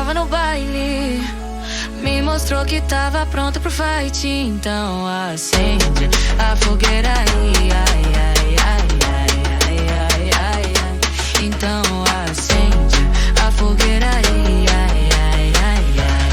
tava no baile, me mostrou que tava pronta pro fight. Então acende a fogueira aí, ai, ai, ai, ai, ai, ai, ai, ai. Então acende a fogueira aí, ai, ai, ai, ai.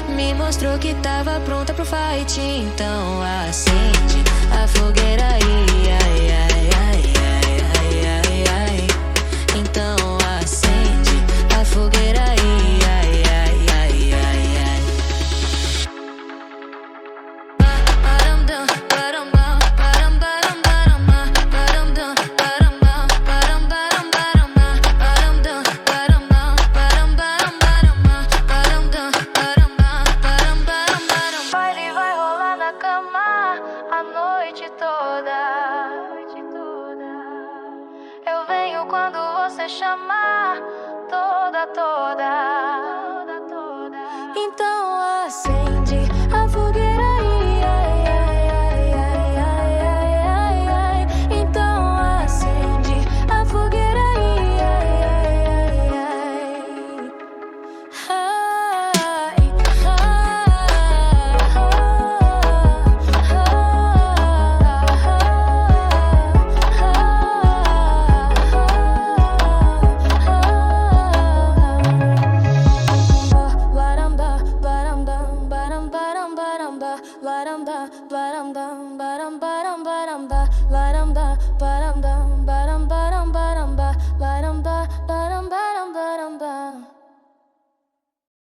Me mostrou que tava pronta pro fight. Então acende a fogueira aí, ai, ai, ai, ai, ai, ai, ai. Então acende a fogueira aí, ai, ai, ai, ai, ai. A noite toda. Eu venho quando você chamar, toda. Então assim